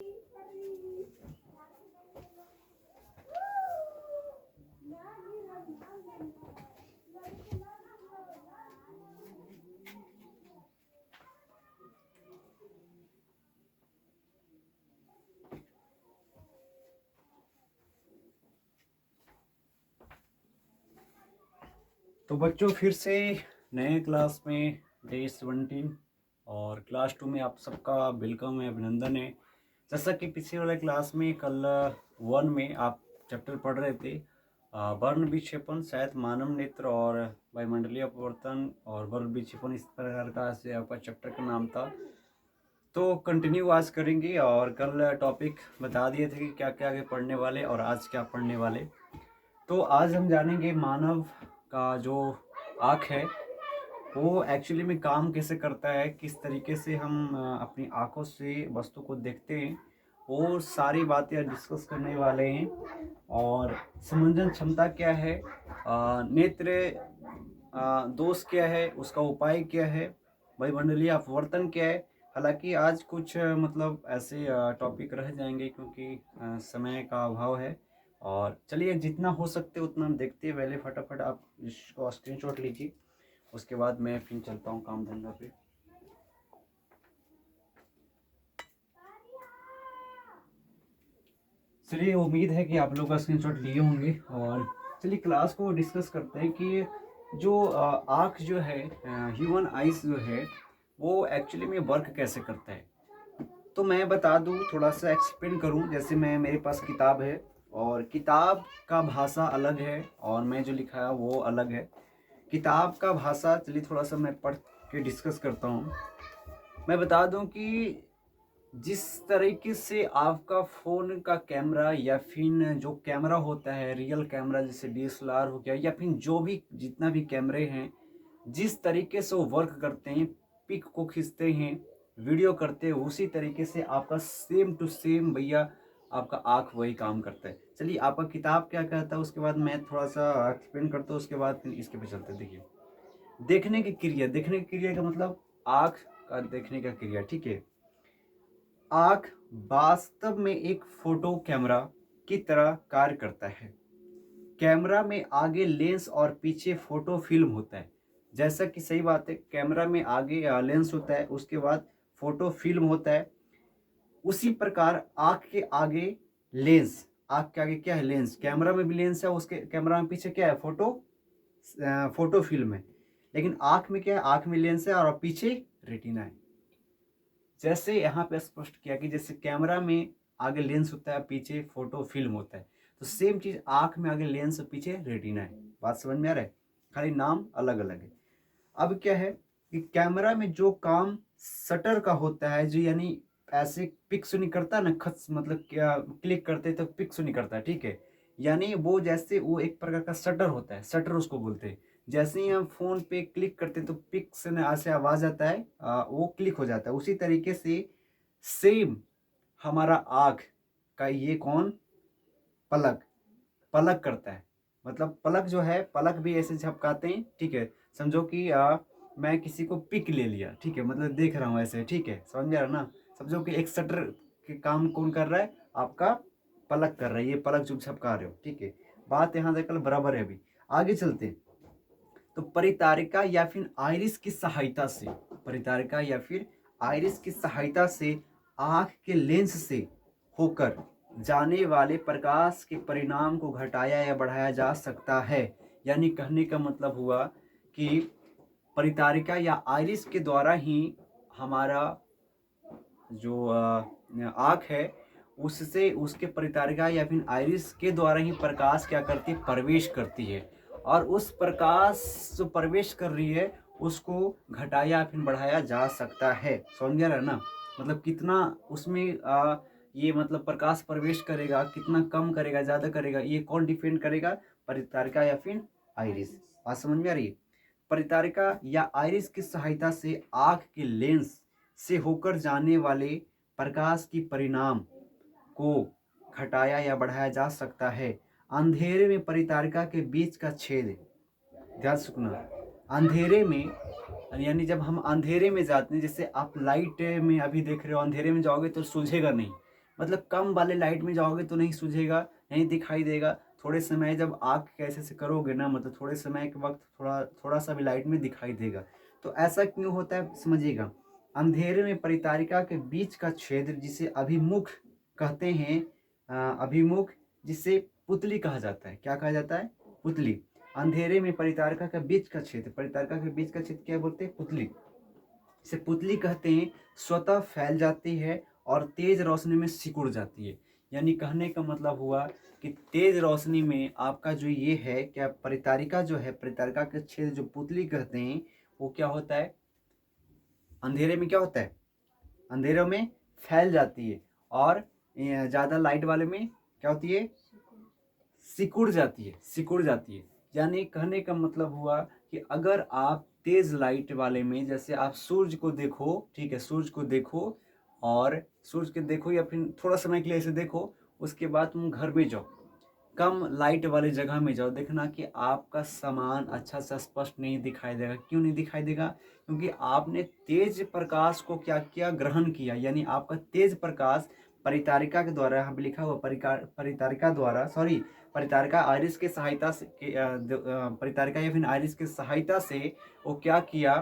तो बच्चों फिर से नए क्लास में डे 17 और क्लास 2 में आप सबका वेलकम है, अभिनंदन है। जैसा कि पिछले वाले क्लास में कल 1 में आप चैप्टर पढ़ रहे थे वर्ण विक्षेपण, शायद मानव नेत्र और वायुमंडलीय अपवर्तन और वर्ण विक्षेपण, इस प्रकार का से आपका चैप्टर का नाम था। तो कंटिन्यू आज करेंगे और कल टॉपिक बता दिए थे कि क्या क्या आगे पढ़ने वाले और आज क्या पढ़ने वाले। तो आज हम जानेंगे मानव का जो आँख है वो एक्चुअली में काम कैसे करता है, किस तरीके से हम अपनी आँखों से वस्तु को देखते हैं, वो सारी बातें डिस्कस करने वाले हैं। और समंजन क्षमता क्या है, नेत्र दोष क्या है, उसका उपाय क्या है, वायुमंडलीय अपवर्तन क्या है। हालांकि आज कुछ मतलब ऐसे टॉपिक रह जाएंगे क्योंकि समय का अभाव है। और चलिए जितना हो सकते उतना हम देखते हैं। पहले फटाफट आप इसको स्क्रीनशॉट लीजिए, उसके बाद मैं फिर चलता हूँ काम धंधा पे। चलिए उम्मीद है कि आप लोग का स्क्रीनशॉट लिए होंगे और चलिए क्लास को डिस्कस करते हैं कि जो आँख जो है, ह्यूमन आइज जो है, वो एक्चुअली में वर्क कैसे करता है। तो मैं बता दूं, थोड़ा सा एक्सप्लेन करूं। जैसे मेरे पास किताब है और किताब का भाषा अलग है और मैं जो लिखा है वो अलग है। किताब का भाषा चलिए थोड़ा सा मैं पढ़ के डिस्कस करता हूँ। मैं बता दूं कि जिस तरीके से आपका फ़ोन का कैमरा या फिर जो कैमरा होता है, रियल कैमरा जैसे डीएसएलआर हो गया या फिर जो भी जितना भी कैमरे हैं, जिस तरीके से वो वर्क करते हैं, पिक को खींचते हैं, वीडियो करते हैं, उसी तरीके से आपका सेम टू सेम भैया आपका आँख वही काम करता है। चलिए आपका किताब क्या कहता है उसके बाद मैं थोड़ा सा एक्सप्लेन करता हूँ, उसके बाद फिर इसके पे चलते हैं। देखिए, देखने की क्रिया, देखने की क्रिया का मतलब आँख का देखने का क्रिया, ठीक है। आँख वास्तव में एक फोटो कैमरा की तरह कार्य करता है। कैमरा में आगे लेंस और पीछे फोटो फिल्म होता है। जैसा कि सही बात है, कैमरा में आगे लेंस होता है, उसके बाद फोटो फिल्म होता है। उसी प्रकार आँख के आगे लेंस, आँख के आगे क्या है? लेंस। कैमरा में भी लेंस है, उसके कैमरा में पीछे क्या है? फोटो फिल्म है। लेकिन आँख में क्या है? आँख में लेंस है और पीछे रेटिना है। जैसे यहाँ पे स्पष्ट किया कि जैसे कैमरा में आगे लेंस होता है, पीछे फोटो फिल्म होता है, तो सेम चीज आंख में आगे लेंस और पीछे रेटिना है। बात समझ में आ रहा है? खाली नाम अलग अलग है। अब क्या है कि कैमरा में जो काम शटर का होता है, जो यानी ऐसे पिक्स नहीं करता ना, खत मतलब क्या क्लिक करते तो पिक्स नहीं करता, ठीक है। यानी वो जैसे वो एक प्रकार का शटर होता है, शटर उसको बोलते हैं। जैसे ही हम फोन पे क्लिक करते तो पिक्स ने ऐसे आवाज आता है, वो क्लिक हो जाता है। उसी तरीके से सेम हमारा आँख का ये कौन? पलक, पलक करता है। मतलब पलक जो है, पलक भी ऐसे झपकाते हैं, ठीक है। समझो कि मैं किसी को पिक ले लिया, ठीक है, मतलब देख रहा हूँ ऐसे, ठीक है, समझ में आ रहा ना। समझो कि एक शटर के काम कौन कर रहा है? आपका पलक कर रहा है, ये पलक जो झपका रहे हो, ठीक है। बात यहाँ तक बराबर है। अभी आगे चलते हैं। तो परितारिका या फिर आइरिस की सहायता से, परितारिका या फिर आइरिस की सहायता से आँख के लेंस से होकर जाने वाले प्रकाश के परिणाम को घटाया या बढ़ाया जा सकता है। यानी कहने का मतलब हुआ कि परितारिका या आइरिस के द्वारा ही हमारा जो आँख है, उससे उसके परितारिका या फिर आइरिस के द्वारा ही प्रकाश क्या करती है? प्रवेश करती है। और उस प्रकाश जो प्रवेश कर रही है उसको घटाया फिर बढ़ाया जा सकता है। समझ गया ना? मतलब कितना उसमें ये मतलब प्रकाश प्रवेश करेगा, कितना कम करेगा, ज़्यादा करेगा, ये कौन डिपेंड करेगा? परितारिका या फिर आइरिस। बात समझ में आ रही है? परितारिका या आइरिस की सहायता से आँख के लेंस से होकर जाने वाले प्रकाश की परिणाम को घटाया या बढ़ाया जा सकता है। अंधेरे में परितारिका के बीच का छेद, ध्यान सुनना, अंधेरे में यानी जब हम अंधेरे में जाते हैं, जैसे आप लाइट में अभी देख रहे हो, अंधेरे में जाओगे तो सूझेगा नहीं, मतलब कम वाले लाइट में जाओगे तो नहीं सूझेगा, नहीं दिखाई देगा। थोड़े समय जब आँख कैसे से करोगे ना, मतलब थोड़े समय के वक्त थोड़ा थोड़ा सा भी लाइट में दिखाई देगा। तो ऐसा क्यों होता है समझिएगा। अंधेरे में परितारिका के बीच का क्षेत्र जिसे अभिमुख कहते हैं, अभिमुख, जिसे पुतली कहा जाता है। क्या कहा जाता है? पुतली। अंधेरे में परितारिका का बीच का क्षेत्र, परितारिका के बीच का क्षेत्र क्या बोलते हैं? पुतली। इसे पुतली कहते हैं। स्वतः फैल जाती है और तेज रोशनी में सिकुड़ जाती है। यानी कहने का मतलब हुआ कि तेज रोशनी में आपका जो ये है क्या, परितारिका जो है, परितारिका के क्षेत्र जो पुतली कहते हैं, वो क्या होता है? अंधेरे में क्या होता है? अंधेरों में फैल जाती है और ज़्यादा लाइट वाले में क्या होती है? सिकुड़ जाती है, सिकुड़ जाती है। यानी कहने का मतलब हुआ कि अगर आप तेज लाइट वाले में, जैसे आप सूरज को देखो, ठीक है, सूरज को देखो और सूरज के देखो या फिर थोड़ा समय के लिए ऐसे देखो, उसके बाद तुम घर में जाओ, कम लाइट वाली जगह में जाओ, देखना कि आपका सामान अच्छा सा स्पष्ट नहीं दिखाई देगा। क्यों नहीं दिखाई देगा? क्योंकि आपने तेज प्रकाश को क्या किया? ग्रहण किया। यानी आपका तेज प्रकाश परितारिका के द्वारा, यहाँ पे लिखा हुआ परितारिका द्वारा, सॉरी, परितारिका आइरिस के सहायता से परितारिका या फिर आइरिस के सहायता से वो क्या किया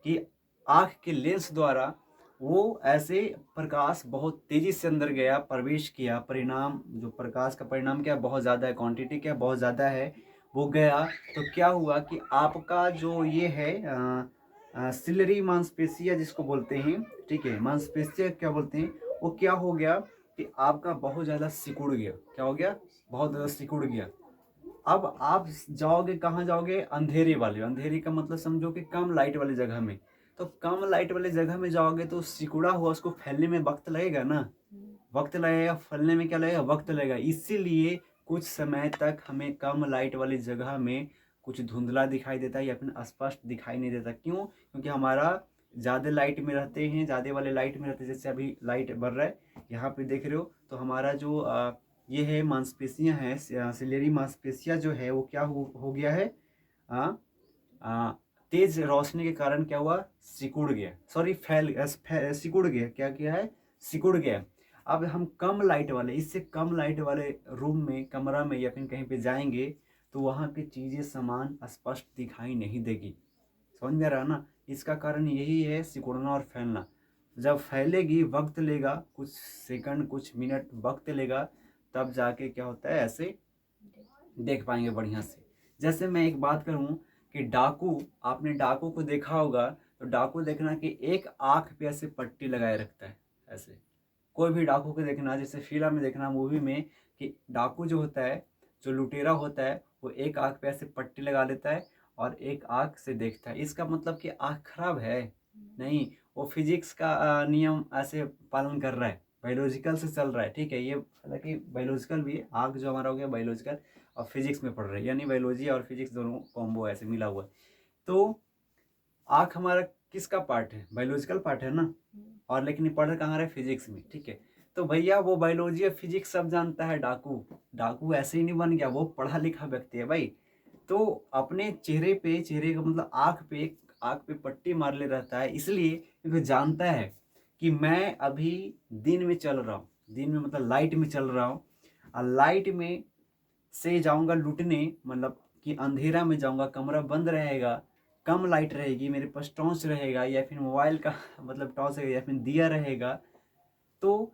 कि आँख के लेंस द्वारा वो ऐसे प्रकाश बहुत तेजी से अंदर गया, प्रवेश किया। परिणाम जो प्रकाश का परिणाम क्या, बहुत ज़्यादा है, क्वांटिटी क्या बहुत ज़्यादा है, वो गया। तो क्या हुआ कि आपका जो ये है सिलरी मांसपेशिया जिसको बोलते हैं, ठीक है, मांसपेशिया क्या बोलते हैं, वो क्या हो गया कि आपका बहुत ज़्यादा सिकुड़ गया। क्या हो गया? बहुत ज़्यादा सिकुड़ गया। अब आप जाओगे कहाँ जाओगे? अंधेरे वाले, अंधेरे का मतलब समझो कि कम लाइट वाली जगह में। तो कम लाइट वाली जगह में जाओगे तो सिकुड़ा हुआ उसको फैलने में वक्त लगेगा ना, वक्त लगेगा, फैलने में क्या लगेगा? वक्त लगेगा। इसीलिए कुछ समय तक हमें कम लाइट वाली जगह में कुछ धुंधला दिखाई देता है या फिर स्पष्ट दिखाई नहीं देता। क्यों? क्योंकि हमारा ज़्यादा लाइट में रहते हैं, ज़्यादा वाले लाइट में रहते हैं। जैसे अभी लाइट बढ़ रहा है, यहाँ पे देख रहे हो, तो हमारा जो ये है मांसपेशियां हैं, सिलेरी मांसपेशियां जो है वो क्या हो गया है, आ, आ, तेज रोशनी के कारण क्या हुआ? सिकुड़ गया, सॉरी सिकुड़ गया। क्या किया है? सिकुड़ गया। अब हम कम लाइट वाले, इससे कम लाइट वाले रूम में, कमरा में या फिर कहीं पे जाएंगे तो वहाँ की चीज़ें, सामान स्पष्ट दिखाई नहीं देगी। समझ में आ रहा ना? इसका कारण यही है सिकुड़ना और फैलना। जब फैलेगी वक्त लेगा, कुछ सेकंड कुछ मिनट वक्त लेगा, तब जाके क्या होता है, ऐसे देख पाएंगे बढ़िया से। जैसे मैं एक बात करूं कि डाकू, आपने डाकू को देखा होगा, तो डाकू देखना कि एक आंख पे ऐसे पट्टी लगाए रखता है ऐसे। कोई भी डाकू को देखना, जैसे फिल्म में देखना, मूवी में, कि डाकू जो होता है, जो लुटेरा होता है, वो एक आंख पे ऐसे पट्टी लगा लेता है और एक आंख से देखता है। इसका मतलब कि आंख खराब है? नहीं, वो फिजिक्स का नियम ऐसे पालन कर रहा है, बायोलॉजिकल से चल रहा है, ठीक है। ये हालांकि बायोलॉजिकल भी है, आंख जो हमारा हो गया बायोलॉजिकल, और फिजिक्स में पढ़ रहे हैं, यानी बायोलॉजी और फिजिक्स दोनों कॉम्बो ऐसे मिला हुआ है। तो आंख हमारा किसका पार्ट है? बायोलॉजिकल पार्ट है ना। और लेकिन पढ़ कहाँ रहे? फिजिक्स में, ठीक है। तो भैया वो बायोलॉजी और फिजिक्स सब जानता है डाकू। डाकू ऐसे ही नहीं बन गया, वो पढ़ा लिखा व्यक्ति है भाई। तो अपने चेहरे पे, चेहरे का मतलब आंख पे पट्टी मार ले रहता है, इसलिए क्योंकि जानता है कि मैं अभी दिन में चल रहा हूँ, दिन में मतलब लाइट में चल रहा हूँ, और लाइट में से जाऊंगा लूटने, मतलब कि अंधेरा में जाऊंगा, कमरा बंद रहेगा, कम लाइट रहेगी, मेरे पास टॉर्च रहेगा या फिर मोबाइल का मतलब टॉर्च रहेगा या फिर दिया रहेगा। तो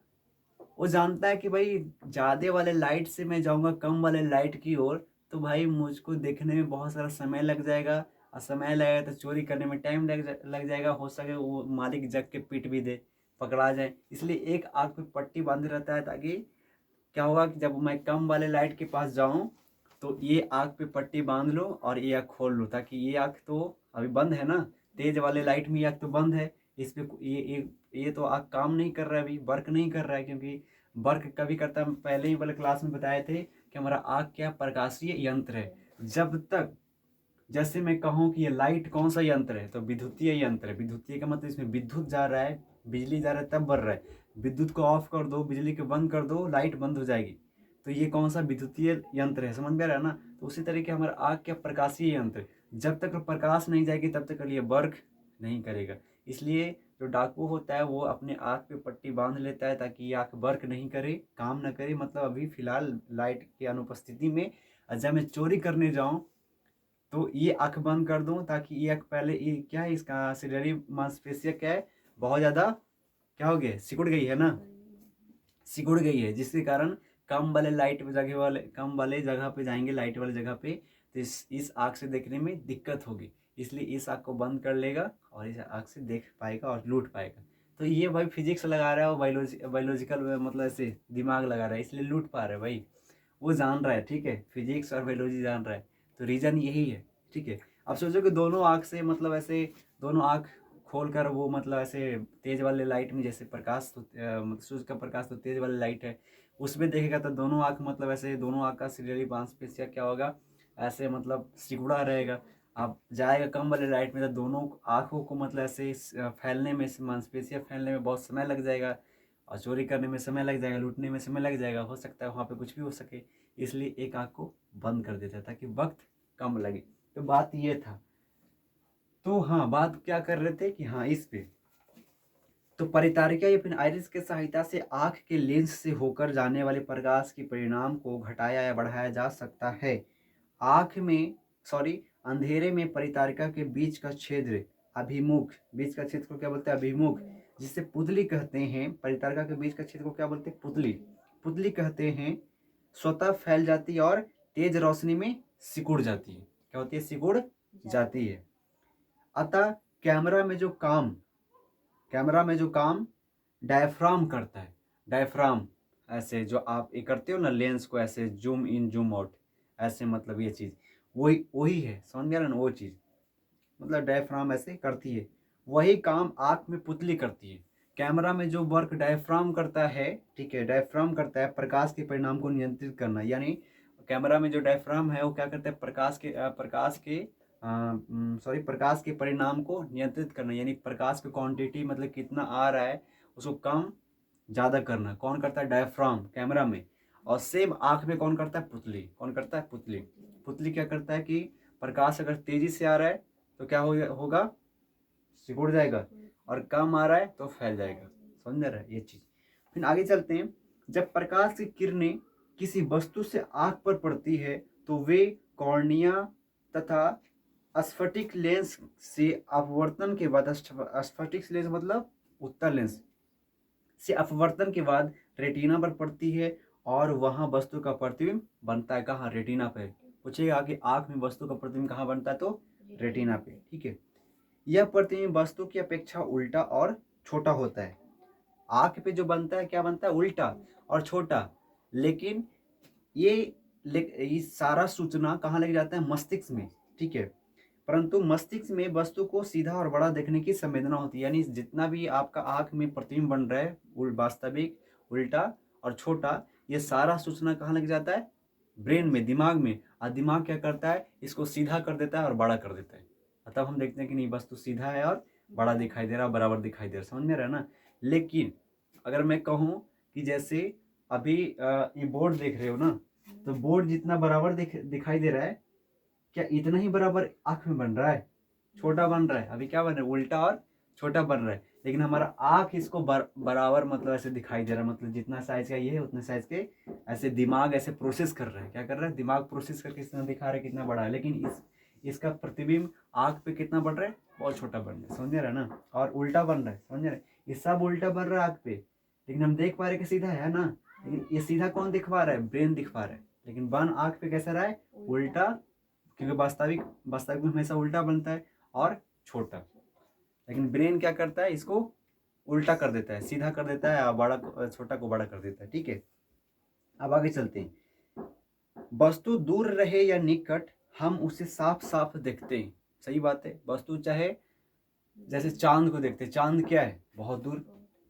वो जानता है कि भाई ज़्यादा वाले लाइट से मैं जाऊंगा कम वाले लाइट की ओर, तो भाई मुझको देखने में बहुत सारा समय लग जाएगा, और समय लगेगा तो चोरी करने में टाइम लग जाएगा। हो सके वो मालिक जग के पीट भी दे, पकड़ा जाए। इसलिए एक आँख पे पट्टी बांधे रहता है, ताकि क्या होगा कि जब मैं कम वाले लाइट के पास जाऊं तो ये आँख पे पट्टी बांध लो और ये आँख खोल लो, ताकि ये आँख तो अभी बंद है ना, तेज वाले लाइट में ये आँख तो बंद है, इस पे ये तो आँख काम नहीं कर रहा है, अभी वर्क नहीं कर रहा है। क्योंकि वर्क कभी करता है, पहले ही वाले क्लास में बताए थे कि हमारा आँख क्या, प्रकाशीय यंत्र है। जब तक, जैसे मैं कहूँ कि ये लाइट कौन सा यंत्र है, तो विद्युतीय यंत्र है। विद्युतीय का मतलब इसमें विद्युत जा रहा है, बिजली जा रहा है तब बढ़ रहा है। विद्युत को ऑफ कर दो, बिजली को बंद कर दो, लाइट बंद हो जाएगी। तो ये कौन सा विद्युतीय यंत्र है, समझ में आ रहा है ना। तो उसी तरीके हमारा आँख क्या, प्रकाशीय यंत्र। जब तक प्रकाश नहीं जाएगी तब तक ये वर्क नहीं करेगा। इसलिए जो डाकू होता है वो अपने आँख पे पट्टी बांध लेता है ताकि ये आँख वर्क नहीं करे, काम ना करे, मतलब अभी फ़िलहाल लाइट की अनुपस्थिति में जब मैं चोरी करने जाऊँ तो ये आँख बंद कर दूँ ताकि ये आँख पहले ये क्या है, इसका सिलेरी मांसपेशियाँ क्या है, बहुत ज़्यादा क्या हो गया, सिकुड़ गई है ना, सिकुड़ गई है, जिसके कारण कम वाले जगह पे जाएंगे, लाइट वाले जगह पे, तो इस आँख से देखने में दिक्कत होगी। इसलिए इस आँख को बंद कर लेगा और इस आँख से देख पाएगा और लूट पाएगा। तो ये भाई फिजिक्स लगा रहा है और बायोलॉजिकल मतलब ऐसे दिमाग लगा रहा है, इसलिए लूट पा रहा है भाई। वो जान रहा है, ठीक है, फिजिक्स और बायोलॉजी जान रहा है, तो रीज़न यही है, ठीक है। अब सोचो कि दोनों आँख से मतलब ऐसे दोनों आँख खोल कर वो मतलब ऐसे तेज़ वाले लाइट में, जैसे प्रकाश तो मतलब सूरज का प्रकाश तो तेज़ वाली लाइट है, उसमें देखेगा तो दोनों आँख मतलब ऐसे दोनों आँख का सिलेरी मांसपेशियाँ क्या होगा, ऐसे मतलब सिकुड़ा रहेगा। अब जाएगा कम वाले लाइट में तो दोनों आँखों को मतलब ऐसे फैलने में, मांसपेशियाँ फैलने में बहुत समय लग जाएगा और चोरी करने में समय लग जाएगा, लूटने में समय लग जाएगा, हो सकता है वहाँ पे कुछ भी हो सके। इसलिए एक आँख को बंद कर देता है ताकि वक्त कम लगे। तो बात ये था। तो हाँ, बात क्या कर रहे थे कि हाँ इस पे, तो परितारिका या फिर आइरिस की सहायता से आँख के लेंस से होकर जाने वाले प्रकाश के परिणाम को घटाया या बढ़ाया जा सकता है। आँख में सॉरी अंधेरे में परितारिका के बीच का क्षेत्र अभिमुख, बीच का क्षेत्र को क्या बोलते हैं, अभिमुख, जिसे पुतली कहते हैं। परितारिका के बीच का क्षेत्र को क्या बोलते हैं, पुतली, पुतली कहते हैं। स्वतः फैल जाती है और तेज रोशनी में सिकुड़ जाती है। क्या होती है, सिकुड़ जाती है। अतः कैमरा में जो काम कैमरा में जो काम डायफ्राम करता है, डायफ्राम, ऐसे जो आप ये करते हो ना लेंस को ऐसे जूम इन जूम आउट, ऐसे मतलब ये चीज़ वही वही है, समझ गया ना, वो चीज़ मतलब डायफ्राम ऐसे करती है, वही काम आँख में पुतली करती है। कैमरा में जो वर्क डायफ्राम करता है, ठीक है, डायफ्राम करता है प्रकाश के परिणाम को नियंत्रित करना, यानी कैमरा में जो डायफ्राम है वो क्या करता है, प्रकाश के परिणाम को नियंत्रित करना, यानी प्रकाश की क्वांटिटी मतलब कितना आ रहा है उसको कम ज़्यादा करना कौन करता है, डायफ्राम कैमरा में। और सेम आँख में कौन करता है, पुतली, कौन करता है, पुतली। पुतली क्या करता है कि प्रकाश अगर तेजी से आ रहा है तो क्या होगा, सिकुड़ जाएगा, और कम आ रहा है तो फैल जाएगा। समझ रहा है ये चीज़। फिर आगे चलते हैं। जब प्रकाश की किरणें किसी वस्तु से आँख पर पड़ती है तो वे कॉर्निया तथा स्फटिक लेंस से अपवर्तन के बाद, स्फटिक लेंस मतलब उत्तल लेंस से अपवर्तन के बाद रेटिना पर पड़ती है और वहाँ वस्तु का प्रतिबिंब बनता है। कहाँ, रेटिना पे। पूछेगा कि आँख में वस्तु का प्रतिबिंब कहाँ बनता है, तो रेटिना पे, ठीक है। यह प्रतिबिंब वस्तु की अपेक्षा उल्टा और छोटा होता है। आँख पे जो बनता है क्या बनता है, उल्टा और छोटा, लेकिन ये सारा सूचना कहाँ लग जाता है, मस्तिष्क में, ठीक है। परंतु मस्तिष्क में वस्तु को सीधा और बड़ा देखने की संवेदना होती है, यानी जितना भी आपका आँख में प्रतिबिंब बन रहा है, वास्तविक, उल्टा और छोटा, ये सारा सूचना कहाँ लग जाता है, ब्रेन में, दिमाग में। और दिमाग क्या करता है, इसको सीधा कर देता है और बड़ा कर देता है। तब हम देखते हैं कि नहीं, वस्तु सीधा है और बड़ा दिखाई दे रहा है, बराबर दिखाई दे रहा है, समझ में रहा है ना। लेकिन अगर मैं कहूँ कि जैसे अभी ये बोर्ड देख रहे हो ना, तो बोर्ड जितना बराबर दिखाई दे रहा है, क्या इतना ही बराबर आँख में बन रहा है, छोटा बन रहा है। अभी क्या बन रहा है, उल्टा और छोटा बन रहा है। लेकिन हमारा आँख इसको बराबर मतलब ऐसे दिखाई दे रहा है, मतलब जितना साइज का ये है उतने साइज के ऐसे दिमाग ऐसे प्रोसेस कर रहा है। क्या कर रहा है, दिमाग प्रोसेस करके इतना दिखा रहा है कितना बड़ा है, लेकिन इसका प्रतिबिंब आँख पे कितना बन रहा है, बहुत छोटा बन रहा है, समझ रहा है ना। और उल्टा बन रहा है, समझ रहे हैं, ये सब उल्टा बन रहा है आँख पे, लेकिन हम देख पा रहे कि सीधा है ना। लेकिन ये सीधा कौन दिखवा रहा है, ब्रेन दिखवा रहा है। लेकिन बन आँख पे कैसा रहा है, उल्टा, क्योंकि वास्तविक में हमेशा उल्टा बनता है और छोटा। लेकिन ब्रेन क्या करता है, इसको उल्टा कर देता है, सीधा कर देता है, और बड़ा छोटा को बड़ा कर देता है, ठीक है। अब आगे चलते हैं। वस्तु दूर रहे या निकट, हम उसे साफ साफ देखते हैं। सही बात है, वस्तु चाहे जैसे चांद को देखते हैं, चांद क्या है, बहुत दूर,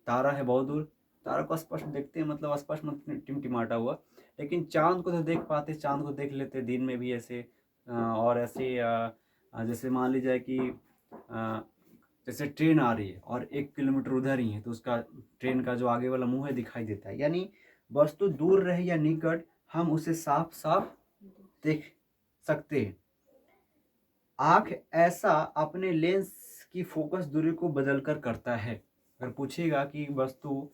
तारा है बहुत दूर, तारा को स्पष्ट देखते हैं, मतलब स्पष्ट मतलब टिमटिमाता हुआ। लेकिन चांद को तो देख पाते, चांद को देख लेते दिन में भी ऐसे और ऐसे जैसे मान लीजिए कि जैसे ट्रेन आ रही है और 1 किलोमीटर उधर ही है, तो उसका ट्रेन का जो आगे वाला मुंह है दिखाई देता है। यानी वस्तु दूर रहे या निकट, हम उसे साफ साफ देख सकते हैं। आँख ऐसा अपने लेंस की फोकस दूरी को बदलकर करता है। अगर पूछेगा कि वस्तु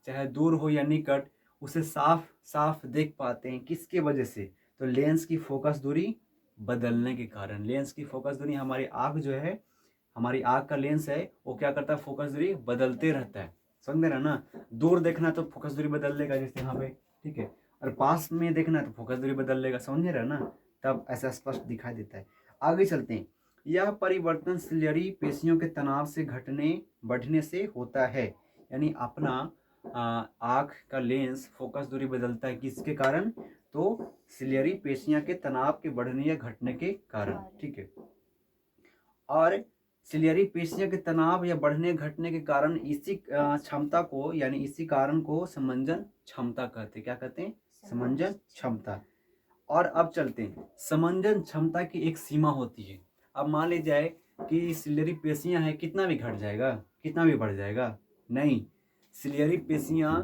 चाहे दूर हो या निकट, उसे साफ साफ देख पाते हैं किसके वजह से, तो लेंस की फोकस दूरी बदलने के कारण। लेंस की फोकस दूरी, हमारी आँख जो है, हमारी आँख का लेंस है, वो क्या करता है, फोकस दूरी बदलते रहता है। समझ रहे ना, दूर देखना तो फोकस दूरी बदल लेगा जैसे यहाँ पे, ठीक है, और पास में देखना है तो फोकस दूरी बदल लेगा, समझ रहे ना, तब ऐसा स्पष्ट दिखाई देता है। आगे चलते हैं। यह परिवर्तन सिलियरी पेशियों के तनाव से घटने बढ़ने से होता है। यानी अपना आँख का लेंस फोकस दूरी बदलता है किसके कारण, तो सिलियरी पेशियां के तनाव के बढ़ने या घटने के कारण, ठीक है। और सिलियरी पेशियों के तनाव या बढ़ने घटने के कारण इसी क्षमता को, यानी इसी कारण को समंजन क्षमता कहते हैं। क्या कहते हैं, समंजन क्षमता। और अब चलते हैं, समंजन क्षमता की एक सीमा होती है। अब मान ली जाए कि सिलियरी पेशियां हैं, कितना भी घट जाएगा, कितना भी बढ़ जाएगा, नहीं, सिलियरी पेशियां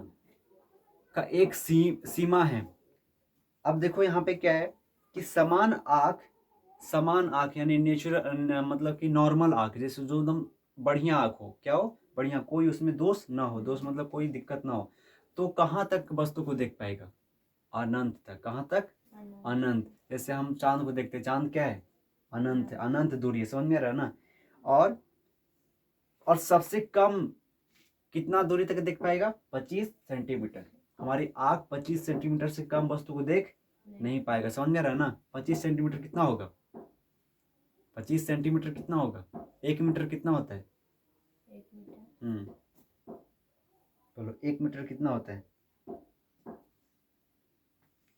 का एक सीमा है। अब देखो यहाँ पे क्या है कि समान आँख यानी नेचुरल, मतलब कि नॉर्मल आँख, जैसे जो एकदम बढ़िया आँख हो, क्या हो, बढ़िया, कोई उसमें दोष ना हो, दोष मतलब कोई दिक्कत ना हो, तो कहाँ तक वस्तु को देख पाएगा, अनंत तक। कहाँ तक, अनंत। जैसे हम चांद को देखते हैं, चांद क्या है, अनंत है, अनंत दूरी है, समझ में आ रहा है ना। और सबसे कम कितना दूरी तक देख पाएगा, 25 सेंटीमीटर। हमारी आँख 25 सेंटीमीटर से कम वस्तु को देख नहीं पाएगा, समझ में आ रहा है ना। 25 सेंटीमीटर कितना होगा, 25 सेंटीमीटर कितना होगा, 1 मीटर कितना होता है, 1 मीटर। बोलो 1 मीटर कितना होता है,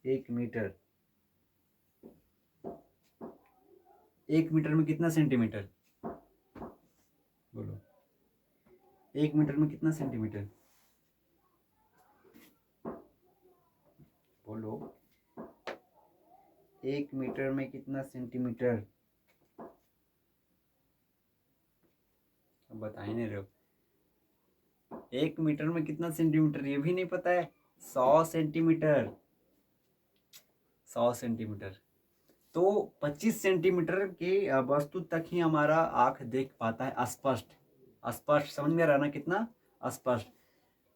1 मीटर, 1 मीटर में कितना सेंटीमीटर, बोलो 1 मीटर में कितना सेंटीमीटर, बोलो 1 मीटर में कितना सेंटीमीटर, बता ही नहीं रहे हो। 1 मीटर में कितना सेंटीमीटर, ये भी नहीं पता है, 100 सेंटीमीटर, 100 सेंटीमीटर। तो 25 सेंटीमीटर के वस्तु तक ही हमारा आँख देख पाता है स्पष्ट, स्पष्ट, समझ में आ रहा ना, कितना स्पष्ट,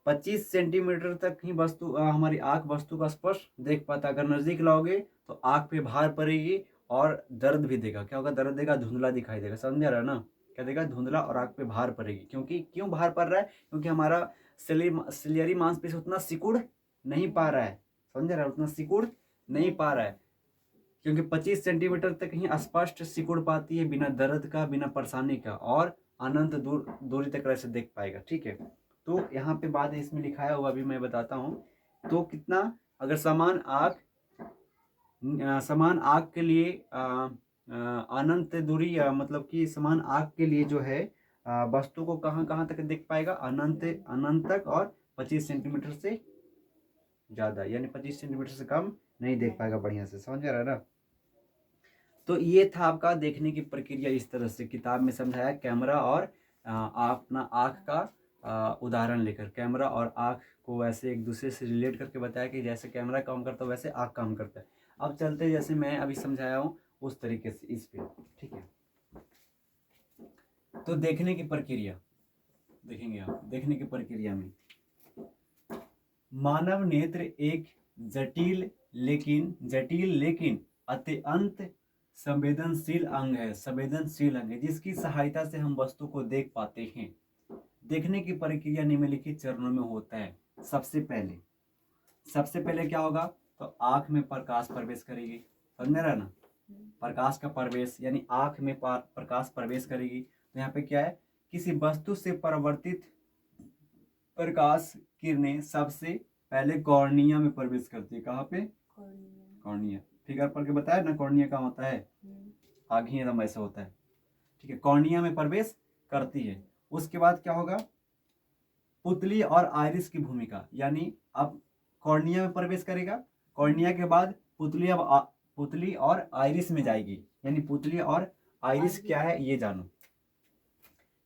25 सेंटीमीटर तक ही वस्तु हमारी आँख वस्तु का स्पष्ट देख पाता है। अगर नजदीक लाओगे तो आँख पे भार पड़ेगी और दर्द भी देगा। क्या होगा, दर्द देगा, धुंधला दिखाई देगा, समझ में आ रहा है ना, क्या देगा, धुंधला, और आँख पे भार पड़ेगी। क्योंकि क्यों भार पड़ रहा है, क्योंकि हमारा सिलियरी मांसपेशी उतना सिकुड़ नहीं पा रहा है, समझ रहा है, उतना सिकुड़ नहीं पा रहा है, क्योंकि 25 सेंटीमीटर तक ही स्पष्ट सिकुड़ पाती है, बिना दर्द का, बिना परेशानी का, और अनंत दूरी तक ऐसे देख पाएगा, ठीक है। तो यहाँ पे बात इसमें लिखाया हुआ अभी मैं बताता हूँ। तो कितना, अगर समान आँख के लिए अनंत दूरी, मतलब कि समान आँख के लिए जो है वस्तु को कहाँ कहाँ तक देख पाएगा, अनंत अनंत तक, और 25 सेंटीमीटर से ज़्यादा, यानी 25 सेंटीमीटर से कम नहीं देख पाएगा बढ़िया से, समझ रहा है ना। तो ये था आपका देखने की प्रक्रिया, इस तरह से किताब में समझाया, कैमरा और अपना आँख का उदाहरण लेकर, कैमरा और आँख को ऐसे एक दूसरे से रिलेट करके बताया कि जैसे कैमरा काम करता है वैसे आँख काम करता है। अब चलते जैसे मैं अभी समझाया हूँ उस तरीके से इस पे, ठीक है। तो देखने की प्रक्रिया देखेंगे आप, देखने की प्रक्रिया में मानव नेत्र एक जटिल लेकिन अत्यंत संवेदनशील अंग है, संवेदनशील अंग है, जिसकी सहायता से हम वस्तु को देख पाते हैं। देखने की प्रक्रिया निम्नलिखित चरणों में होता है। सबसे पहले क्या होगा, तो आंख में प्रकाश प्रवेश करेगी, समझ में रहा ना, प्रकाश का प्रवेश, यानी आंख में प्रकाश प्रवेश करेगी। तो यहाँ पे क्या है, किसी वस्तु से परावर्तित प्रकाश किरणें सबसे पहले कॉर्निया में प्रवेश करती है। कहाँ पे, कॉर्निया, फिगर पढ़ के बताया ना, कॉर्निया कहाँ होता है, आगे एकदम ऐसा होता है, ठीक है, कॉर्निया में प्रवेश करती है। उसके बाद क्या होगा, पुतली और आइरिस की भूमिका, यानी अब कॉर्निया में प्रवेश करेगा, कॉर्निया के बाद पुतली और आइरिस में जाएगी, यानी पुतली और आइरिस क्या है ये जानो।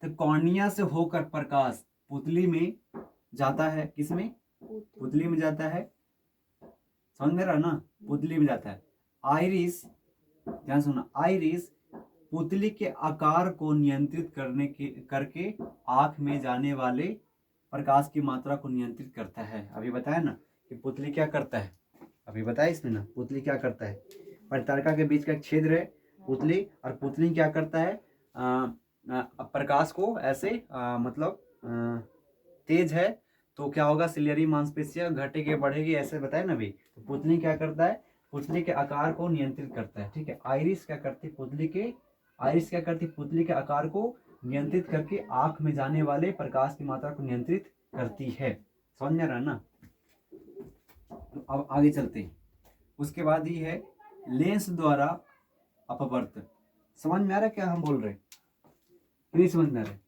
तो कॉर्निया से होकर प्रकाश पुतली में जाता है, किसमें, पुतली में जाता है, समझ में रहा ना, पुतली में जाता है। आइरिस, ध्यान सुनना, आइरिस पुतली के आकार को नियंत्रित करके आंख में जाने वाले प्रकाश की मात्रा को नियंत्रित करता है। अभी बताया ना कि पुतली क्या करता है, अभी बताया इसमें ना पुतली क्या करता है। परितारिका के बीच का एक छिद्र है पुतली, और पुतली क्या करता है, प्रकाश को ऐसे मतलब तेज है तो क्या होगा, सिलियरी मांसपेशियां घटेगी बढ़ेगी, ऐसे बताया ना अभी। तो पुतली क्या करता है, पुतली के आकार को नियंत्रित करता है, ठीक है। आइरिस क्या करती है, पुतली के आकार को नियंत्रित करके आंख में जाने वाले प्रकाश की मात्रा को नियंत्रित करती है। समझ में आ रहा है ना। तो अब आगे चलते हैं। उसके बाद ही है लेंस द्वारा अपवर्तन। समझ में आ रहा है क्या हम बोल रहे हैं, नहीं समझ में आ रहा है।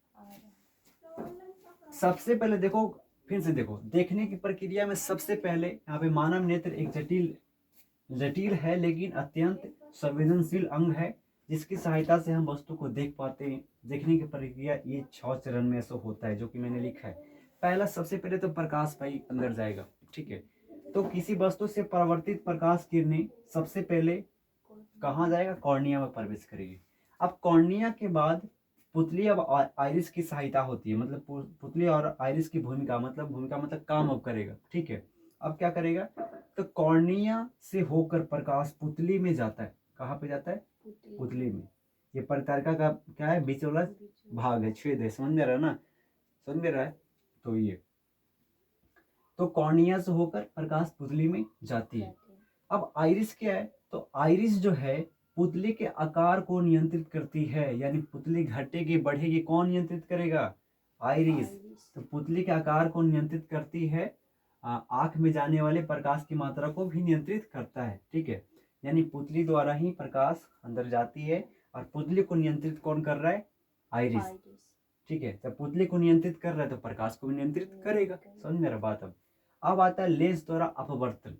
सबसे पहले देखो, फिर से देखो, देखने की प्रक्रिया में सबसे पहले यहाँ पे मानव नेत्र एक जटिल है लेकिन अत्यंत संवेदनशील अंग है, जिसकी सहायता से हम वस्तु को देख पाते हैं। देखने की प्रक्रिया ये 6 चरण में ऐसा होता है, जो कि मैंने लिखा है। पहला, सबसे पहले तो प्रकाश भाई अंदर जाएगा, ठीक है। तो किसी वस्तु से परावर्तित प्रकाश किरणें सबसे पहले कहाँ जाएगा, कॉर्निया में प्रवेश करेगी। अब कॉर्निया के बाद पुतली अब आइरिस की सहायता होती है, मतलब पुतली और आइरिस की भूमिका मतलब काम अब करेगा, ठीक है। अब क्या करेगा, तो कॉर्निया से होकर प्रकाश पुतली में जाता है। कहाँ पे जाता है, पुतली में। ये परितारिका का क्या है, बीच वाला भाग है, छेद है, समझ में रहा है ना, समझ में रहा है। तो ये तो कॉर्निया से होकर प्रकाश पुतली में जाती है। अब आइरिस क्या है, तो आइरिस जो है पुतली के आकार को नियंत्रित करती है, यानी पुतली घटेगी बढ़ेगी, कौन नियंत्रित करेगा, आइरिस। तो पुतली के आकार को नियंत्रित करती है, आंख में जाने वाले प्रकाश की मात्रा को भी नियंत्रित करता है, ठीक है। यानी पुतली द्वारा ही प्रकाश अंदर जाती है, और पुतली को नियंत्रित कौन कर रहा है, आइरिस, ठीक है। जब पुतली को नियंत्रित कर रहा है तो प्रकाश को भी नियंत्रित करेगा। समझ मेरा बात। अब आता है लेंस द्वारा अपवर्तन।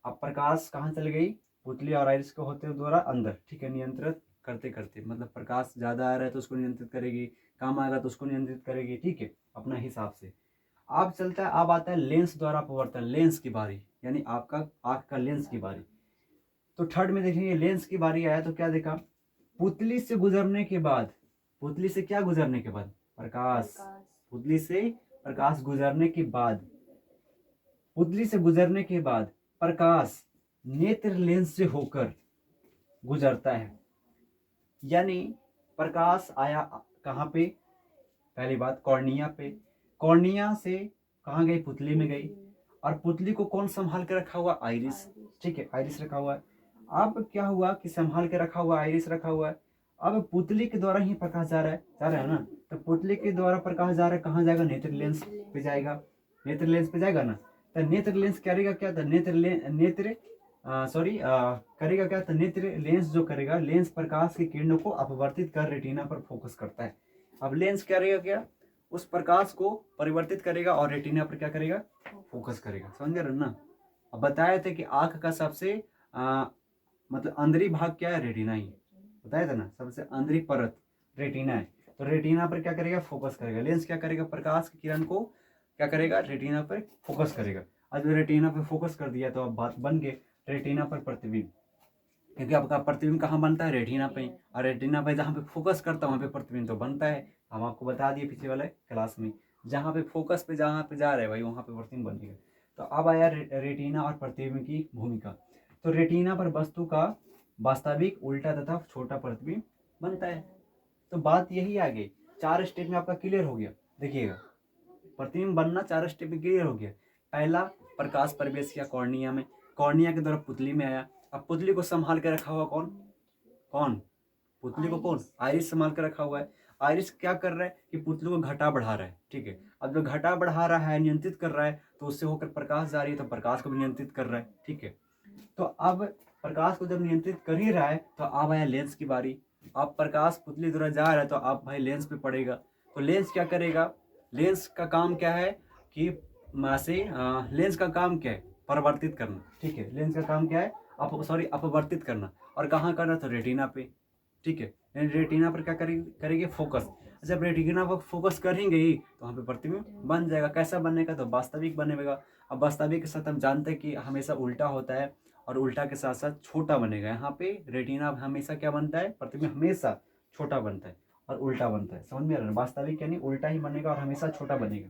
अब प्रकाश कहाँ चल गई, पुतली और आइरिस के होते द्वारा अंदर, ठीक है, नियंत्रित करते करते, मतलब प्रकाश ज्यादा आ रहा है तो उसको नियंत्रित करेगी, कम आएगा तो उसको नियंत्रित करेगी, ठीक है, अपना हिसाब से। अब चलता है, अब आता है लेंस द्वारा अपवर्तन, लेंस की बारी, यानी आपका आंख का लेंस की बारी। तो थर्ड में देखेंगे लेंस की बारी आया तो क्या देखा, पुतली से गुजरने के बाद, पुतली से क्या गुजरने के बाद, प्रकाश, पुतली से प्रकाश गुजरने के बाद, पुतली से गुजरने के बाद प्रकाश नेत्र लेंस से होकर गुजरता है। यानी प्रकाश आया कहाँ पे, पहली बात कॉर्निया पे, कॉर्निया से कहाँ गई, पुतली में गई, और पुतली को कौन संभाल के रखा हुआ, आइरिस, ठीक है, आइरिस रखा हुआ है। अब क्या हुआ कि संभाल के रखा हुआ, आइरिस रखा हुआ है। अब पुतली के द्वारा ही प्रकाश जा रहा है ना, तो पुतली के द्वारा प्रकाश जा रहा है, कहाँ जाएगा, नेत्र लेंस पे जाएगा, नेत्र लेंस पे जाएगा ना। तो नेत्र लेंस करेगा क्या, तो करेगा क्या, तो नेत्र लेंस जो करेगा, लेंस प्रकाश की किरणों को अपवर्तित कर रेटिना पर फोकस करता है। अब लेंस करेगा क्या, उस प्रकाश को परिवर्तित करेगा और रेटिना पर क्या करेगा, फोकस करेगा। समझ रहे ना। अब बताए थे कि आंख का सबसे मतलब अंदरी भाग क्या है, रेटिना ही बताया था ना, सबसे अंदरी परत रेटिना है। तो रेटिना पर क्या करेगा, फोकस करेगा। लेंस क्या करेगा, प्रकाश की किरण को क्या करेगा, रेटिना पर फोकस करेगा। आज रेटिना पर फोकस कर दिया तो अब बात बन गई रेटिना पर प्रतिबिंब, क्योंकि आपका प्रतिबिंब कहाँ बनता है, रेटिना पे, और रेटिना पे जहाँ पे फोकस करता है वहाँ पे प्रतिबिंब तो बनता है। हम आपको बता दिए पिछले वाले क्लास में, जहाँ पे फोकस पे जहाँ पे जा रहे हैं भाई वहाँ पे प्रतिबिंब बनेगा। तो अब आया रेटिना और प्रतिबिंब की भूमिका। तो रेटिना पर वस्तु का वास्तविक, उल्टा तथा छोटा प्रतिबिंब बनता है। तो बात यही आ गई, 4 स्टेप में आपका क्लियर हो गया। देखिएगा, प्रतिबिंब बनना 4 स्टेप में क्लियर हो गया। पहला, प्रकाश प्रवेश किया कॉर्निया में, कॉर्निया के द्वारा पुतली में आया। अब पुतली को संभाल के रखा हुआ कौन, पुतली को कौन, आइरिस संभाल के रखा हुआ है। आइरिस क्या कर रहा है कि पुतली को घटा बढ़ा रहा है, ठीक है। अब जो घटा बढ़ा रहा है, नियंत्रित कर रहा है, तो उससे होकर प्रकाश जा रही है, तो प्रकाश को भी नियंत्रित कर रहा है, ठीक है। तो अब प्रकाश को जब नियंत्रित कर ही रहा है तो अब आया लेंस की बारी। अब प्रकाश पुतली द्वारा जा रहा है तो अब भाई लेंस पे पड़ेगा। तो लेंस क्या करेगा, लेंस का काम क्या है कि लेंस का काम क्या है, परिवर्तित करना, ठीक है। लेंस का काम क्या है, अपवर्तित करना, और कहाँ करना, तो रेटिना पे, ठीक है। रेटिना पर क्या करेगी, फोकस। जब रेटिना पर फोकस करेंगे ही तो वहाँ पे प्रतिबिंब बन जाएगा। कैसा बनेगा, तो वास्तविक बनेगा। अब वास्तविक के साथ हम जानते हैं कि हमेशा उल्टा होता है, और उल्टा के साथ साथ छोटा बनेगा। यहाँ पे रेटिना हमेशा क्या बनता है, प्रतिबिंब हमेशा छोटा बनता है और उल्टा बनता है। समझ में आ रहा है? वास्तविक यानी उल्टा ही बनेगा और हमेशा छोटा बनेगा।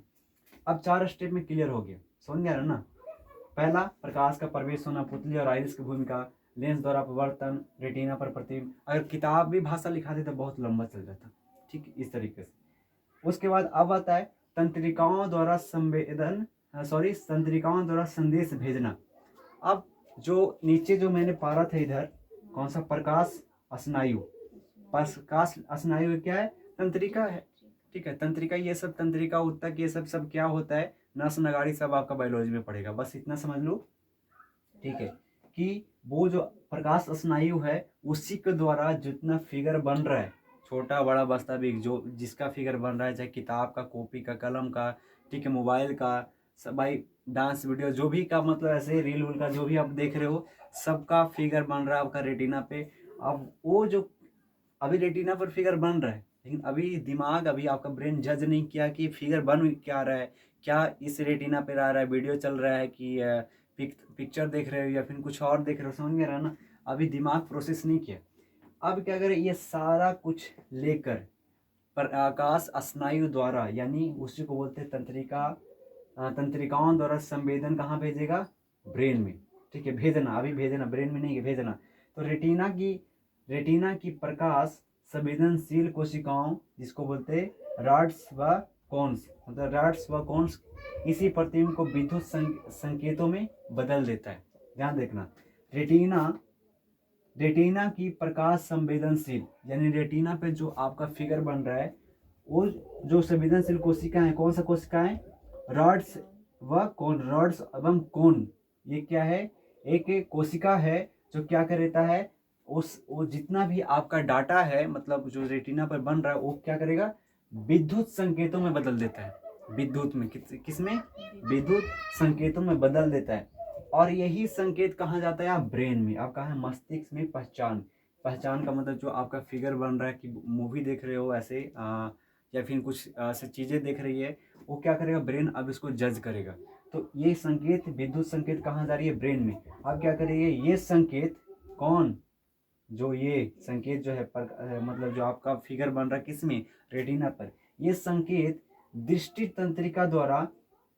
अब 4 स्टेप में क्लियर हो गया, समझ में आ रहा है ना। पहला, प्रकाश का प्रवेश होना, पुतली और आइरिस की भूमिका, लेंस द्वारा अपवर्तन, रेटिना पर प्रतिबिंब। अगर किताब भी भाषा लिखाती तो बहुत लंबा चल जाता, ठीक, इस तरीके से। उसके बाद अब आता है तंत्रिकाओं द्वारा तंत्रिकाओं द्वारा संदेश भेजना। अब जो नीचे जो मैंने पारा था इधर, कौन सा, प्रकाश स्नायु। प्रकाश स्नायु क्या है, तंत्रिका है, ठीक है। तंत्रिका, ये सब तंत्रिका उत्तक ये सब क्या होता है, नस नगाड़ी सब आपका बायोलॉजी में पड़ेगा, बस इतना समझ लो, ठीक है। कि वो जो प्रकाश स्नायु है उसी के द्वारा जितना फिगर बन रहा है, छोटा बड़ा वास्तविक, जो जिसका फिगर बन रहा है, चाहे किताब का, कॉपी का, कलम का, ठीक है, मोबाइल का, सब भाई डांस वीडियो जो भी का, मतलब ऐसे रील वूल का जो भी आप देख रहे हो, सबका फिगर बन रहा है आपका रेटिना पे। अब वो जो अभी रेटिना पर फिगर बन रहा है, लेकिन अभी दिमाग, अभी आपका ब्रेन जज नहीं किया कि फिगर बन क्या रहा है, क्या इस रेटिना पे आ रहा है, वीडियो चल रहा है कि पिक्चर देख रहे हो या फिर कुछ और देख रहे हो, समझ में आ रहा है ना। अभी दिमाग प्रोसेस नहीं किया। अब क्या करें, ये सारा कुछ लेकर प्रकाश स्नायु द्वारा, यानी उसी को बोलते हैं तंत्रिकाओं द्वारा संवेदन कहाँ भेजेगा, ब्रेन में, ठीक है। भेजना, अभी भेजना, ब्रेन में नहीं, भेजना। तो रेटिना की प्रकाश संवेदनशील कोशिकाओं, जिसको बोलते हैं रॉड्स व कोन्स, मतलब रॉड्स व कोन्स, इसी प्रतिबिंब को विद्युत संकेतों में बदल देता है। ध्यान देखना, रेटिना की प्रकाश संवेदनशील, यानी रेटिना पे जो आपका फिगर बन रहा है, वो जो संवेदनशील कोशिका है, कौन सा कोशिका है, रॉड्स व कोन, रॉड्स एवं कोन, ये क्या है, एक कोशिका है जो क्या करता है, वो जितना भी आपका डाटा है, मतलब जो रेटिना पर बन रहा है, वो क्या करेगा, विद्युत संकेतों में बदल देता है। विद्युत में, किसमें, विद्युत संकेतों में बदल देता है। और यही संकेत कहाँ जाता है, आप ब्रेन में, आप कहाँ, मस्तिष्क में। पहचान का मतलब जो आपका फिगर बन रहा है, कि मूवी देख रहे हो ऐसे या फिर कुछ ऐसे चीज़ें देख रही है, वो क्या करेगा, ब्रेन अब इसको जज करेगा। तो ये संकेत, विद्युत संकेत कहाँ जा रही है, ब्रेन में। अब क्या करेंगे, ये संकेत, कौन, जो ये संकेत जो है मतलब जो आपका फिगर बन रहा है किसमें, रेटिना पर, ये संकेत दृष्टि तंत्रिका द्वारा,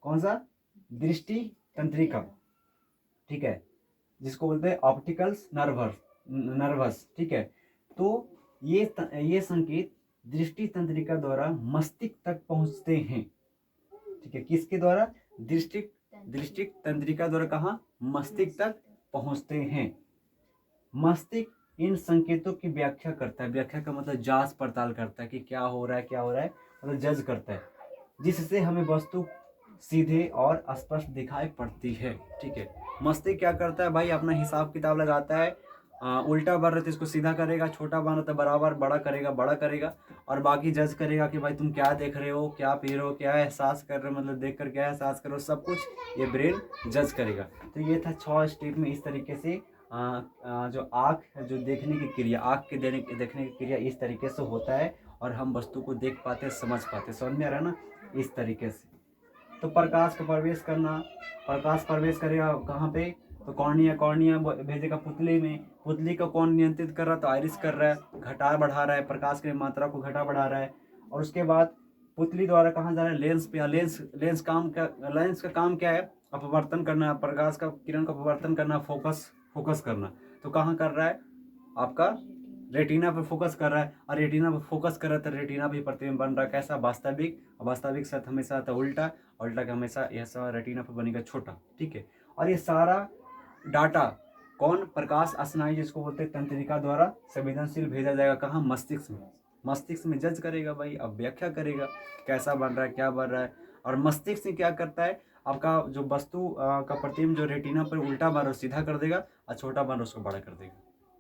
कौन सा, दृष्टि तंत्रिका, ठीक है, जिसको बोलते हैं ऑप्टिकल्स नर्वस, ठीक है। तो ये संकेत दृष्टि तंत्रिका द्वारा मस्तिष्क तक पहुंचते हैं, ठीक है। किसके द्वारा, दृष्टि तंत्रिका द्वारा, कहाँ, मस्तिष्क तक पहुंचते हैं। मस्तिष्क इन संकेतों की व्याख्या करता है, व्याख्या का मतलब जांच पड़ताल करता है कि क्या हो रहा है, मतलब जज करता है, जिससे हमें वस्तु सीधे और स्पष्ट दिखाई पड़ती है, ठीक है। मस्तिष्क क्या करता है भाई, अपना हिसाब किताब लगाता है, उल्टा बन रहा है तो इसको सीधा करेगा, छोटा बन रहा तो बराबर बड़ा करेगा, और बाकी जज करेगा कि भाई तुम क्या देख रहे हो, क्या पी रहे हो, क्या एहसास कर रहे हो, मतलब देख कर क्या एहसास कर रहे हो, सब कुछ ये ब्रेन जज करेगा। तो ये था 6 स्टेप में, इस तरीके से जो आँख, जो देखने की क्रिया, आँख के देखने की क्रिया इस तरीके से होता है, और हम वस्तु को देख पाते, समझ पाते, समझ में आ रहा है ना, इस तरीके से। तो प्रकाश का प्रवेश करना, प्रकाश प्रवेश करेगा कहाँ पे, तो कॉर्निया भेजेगा पुतली में, पुतली को कौन नियंत्रित कर रहा है, तो आइरिस कर रहा है, घटा बढ़ा रहा है, प्रकाश की मात्रा को घटा बढ़ा रहा है। और उसके बाद पुतली द्वारा कहाँ जा रहा है, लेंस पे। लेंस का काम क्या है, अपवर्तन करना, प्रकाश का किरण का अपवर्तन करना, फोकस करना। तो कहाँ कर रहा है, आपका रेटिना पे फोकस कर रहा है, और रेटिना पे फोकस कर रहा है तो रेटिना भी प्रतिबिंब बन रहा है, कैसा, वास्तविक साथ हमेशा आता है उल्टा का हमेशा ऐसा रेटिना पे बनेगा छोटा, ठीक है। और ये सारा डाटा कौन, प्रकाश स्नायु, जिसको बोलते हैं तंत्रिका द्वारा संवेदनशील भेजा जाएगा, कहाँ, मस्तिष्क में जज करेगा भाई, अब व्याख्या करेगा कैसा बन रहा है, क्या बन रहा है। और मस्तिष्क से क्या करता है, आपका जो वस्तु का प्रतिबिंब जो रेटिना पर उल्टा बन रहा सीधा कर देगा, और छोटा बन रहा उसको बड़ा कर देगा।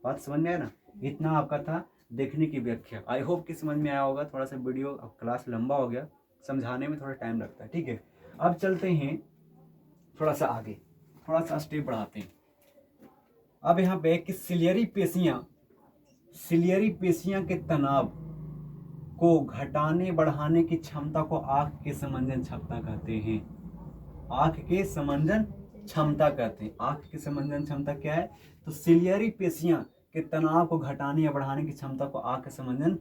बात समझ में आया ना, इतना आपका था देखने की व्याख्या। आई होप कि समझ में आया होगा। थोड़ा सा वीडियो अब क्लास लंबा हो गया, समझाने में थोड़ा टाइम लगता है, ठीक है। अब चलते हैं थोड़ा सा आगे, थोड़ा सा स्टेप बढ़ाते हैं। अब यहाँ पे कि सिलियरी पेशियां के तनाव को घटाने बढ़ाने की क्षमता को आंख के समंजन क्षमता कहते हैं। आंख के समंजन क्षमता कहते हैं। आंख की समंजन क्षमता क्या है? तो सिलियरी पेशियां के तनाव को घटाने या बढ़ाने की क्षमता को आंख की समंजन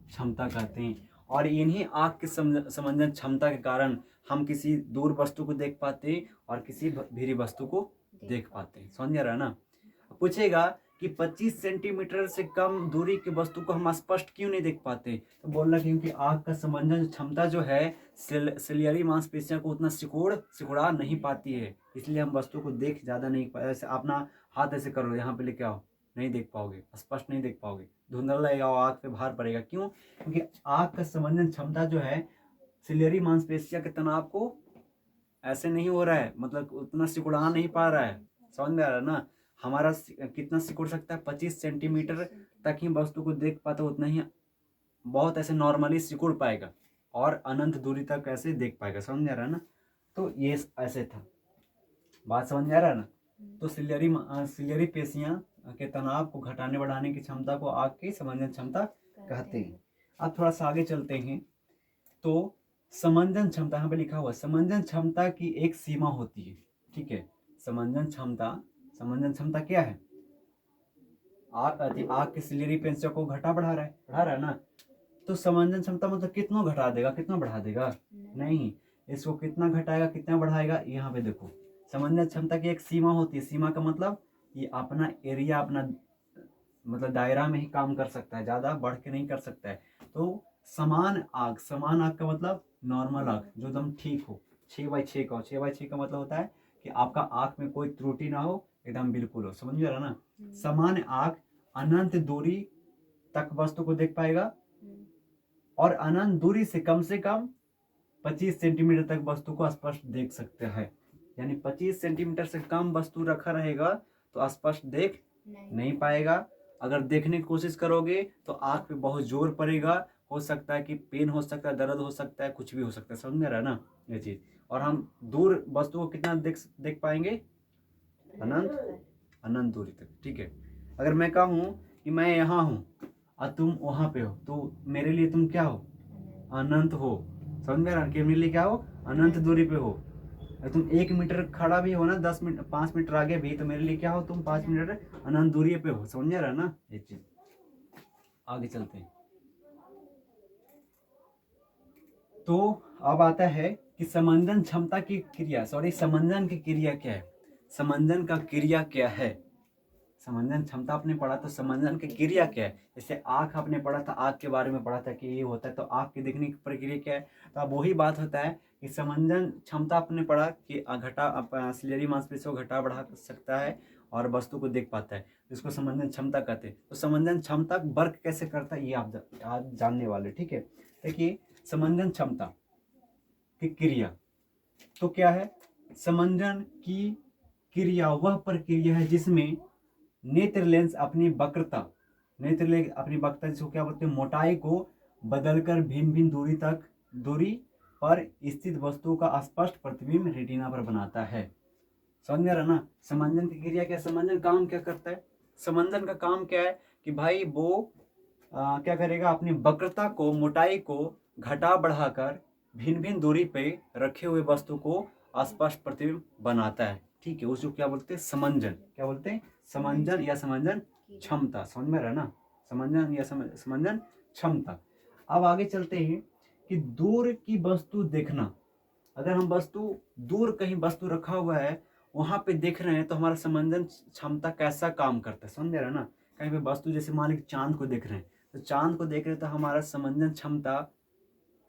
क्षमता कहते हैं। और इन्हीं आंख की समंजन क्षमता के कारण हम किसी दूर वस्तु को देख पाते हैं और किसी भीरी वस्तु को देख पाते हैं। समझ रहा है ना? पूछेगा कि 25 सेंटीमीटर से कम दूरी की वस्तु को हम स्पष्ट क्यों नहीं देख पाते? तो बोल रहा क्योंकि आंख का समंजन क्षमता जो है सिलियरी मांसपेशियों को उतना सिकुड़ा नहीं पाती है, इसलिए हम वस्तु को देख ज्यादा नहीं पाते। ऐसे अपना हाथ ऐसे करो, यहाँ पे लेके आओ, नहीं देख पाओगे, स्पष्ट नहीं देख पाओगे, धुंधला लगेगा, आंख पे भार पड़ेगा। क्यों? क्योंकि आंख का समंजन क्षमता जो है सिलियरी मांसपेशियों के तनाव को ऐसे नहीं हो रहा है, मतलब उतना सिकुड़ा नहीं पा रहा है। समझ में आ रहा है ना? हमारा कितना सिकुड़ सकता है? 25 सेंटीमीटर तक ही वस्तु को देख पाता, उतना ही बहुत ऐसे नॉर्मली सिकुड़ पाएगा और अनंत दूरी तक ऐसे देख पाएगा। समझ में आ रहा है ना? तो ये ऐसे था, बात समझ में आ रहा है ना? तो सिलियरी पेशियां के तनाव को घटाने बढ़ाने की क्षमता को आंख की समंजन क्षमता कहते हैं। अब थोड़ा सा आगे चलते हैं। तो समंजन क्षमता, यहाँ पे लिखा हुआ समंजन क्षमता की एक सीमा होती है। ठीक है, समंजन क्षमता क्या है? आग के सिलियरी पेशियों को बढ़ा रहा है ना? तो समंजन क्षमता मतलब कितना घटा देगा, कितना बढ़ा देगा? नहीं, इसको कितना घटाएगा, कितना बढ़ाएगा? यहाँ पे देखो, समंजन क्षमता की एक सीमा होती है। सीमा का मतलब ये अपना एरिया, अपना मतलब दायरा में ही काम कर सकता है, ज्यादा बढ़ के नहीं कर सकता है। तो समान आग का मतलब नॉर्मल आग जो एकदम ठीक हो, 6x6 का हो। 6x6 का मतलब होता है कि आपका आंख में कोई त्रुटि ना हो, एकदम बिल्कुल हो। समझ रहा ना? समान आग अनंत दूरी तक वस्तु को देख पाएगा और अनंत दूरी से कम 25 सेंटीमीटर तक वस्तु को स्पष्ट देख सकते हैं। यानी 25 सेंटीमीटर से कम वस्तु रखा रहेगा तो स्पष्ट देख नहीं पाएगा। अगर देखने की कोशिश करोगे तो आंख पे बहुत जोर पड़ेगा, हो सकता है कि पेन हो सकता है, दर्द हो सकता है, कुछ भी हो सकता है। समझ में रहा ना ये चीज? और हम दूर वस्तु को कितना देख पाएंगे? अनंत दूरी तक। ठीक है, अगर मैं कहूँ कि मैं यहाँ हूँ और तुम वहां पे हो, तो मेरे लिए तुम क्या हो? अनंत हो। समझ में रहा? कि मेरे लिए क्या हो? अनंत दूरी पे हो। अगर तुम 1 मीटर खड़ा भी हो ना, 10 मिनट 5 मीटर आगे भी, तो मेरे लिए क्या हो? तुम 5 मीटर अनंत दूरी पे हो। समझ रहा ना ये चीज? आगे चलते हैं। तो अब आता है कि समंजन क्षमता की क्रिया, समंजन की क्रिया क्या है? समंजन का क्रिया क्या है? समंजन क्षमता आपने पढ़ा, तो समंजन की क्रिया क्या है? जैसे आंख आपने पढ़ा था, आंख के बारे में पढ़ा था कि ये होता है, तो आंख की देखने की प्रक्रिया क्या है? तो अब वही बात होता है कि समंजन क्षमता आपने पढ़ा कि सिलियरी मांसपेशियों को घटा बढ़ा सकता है और वस्तु को देख पाता है, जिसको समंजन क्षमता कहते हैं। तो समंजन क्षमता वर्क कैसे करता है ये आप आज जानने वाले। ठीक है, देखिए समंजन क्षमता की क्रिया तो क्या है? समंजन की क्रिया वह प्रक्रिया है जिसमें नेत्र लेंस अपनी वक्रता जिसको क्या बोलते हैं? मोटाई को बदलकर भिन्न भिन्न दूरी पर स्थित वस्तु का स्पष्ट प्रतिबिंब रेटिना पर बनाता है। समझ में आ रहा ना? समंजन की क्रिया क्या? समंजन काम क्या करता है? समंजन का काम क्या है कि भाई वो क्या करेगा? अपनी वक्रता को, मोटाई को घटा बढ़ाकर भिन्न भिन्न दूरी पे रखे हुए वस्तु को स्पष्ट प्रतिबिंब बनाता है। ठीक है, उसको क्या बोलते हैं? समंजन। क्या बोलते हैं? समंजन या समंजन क्षमता। समझ में रहा ना? समंजन या समंजन क्षमता। अब आगे चलते हैं कि दूर की वस्तु देखना। अगर हम दूर कहीं वस्तु रखा हुआ है, वहां पे देख रहे हैं, तो हमारा समंजन क्षमता कैसा काम करता है? समझ रहे हैं ना? कहीं पे वस्तु, जैसे मान लीजिए चांद को देख रहे हैं, तो चांद को देख रहे हैं तो हमारा समंजन क्षमता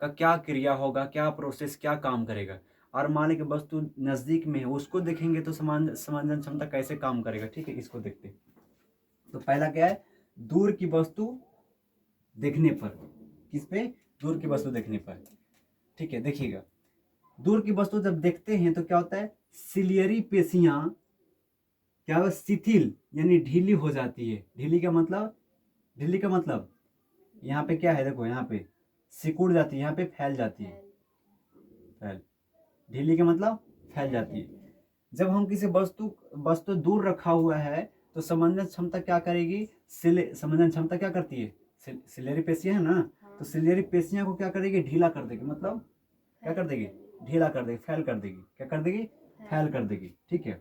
का क्या क्रिया होगा, क्या प्रोसेस, क्या काम करेगा। और मान लीजिए वस्तु नजदीक में है, उसको देखेंगे तो समंजन क्षमता कैसे काम करेगा। ठीक है, इसको देखते हैं। तो पहला क्या है? दूर की वस्तु देखने पर। किस पे? दूर की वस्तु देखने पर। ठीक है, देखिएगा, दूर की वस्तु जब देखते हैं तो क्या होता है? सिलियरी पेशियां क्या होगा? शिथिल यानी ढीली हो जाती है। ढीली का मतलब यहाँ पे क्या है? देखो, यहाँ पे सिकुड़ जाती है, यहाँ पे फैल जाती है। ढीली का मतलब फैल जाती है। जब हम किसी वस्तु दूर रखा हुआ है तो समंजन क्षमता क्या करेगी? समंजन क्षमता क्या करती है? सिलियरी पेशियां है ना, तो सिलियरी पेशियां को क्या करेगी? ढीला कर देगी। मतलब क्या कर देगी? ढीला कर देगी, फैल कर देगी। क्या कर देगी? फैल कर देगी, ठीक है।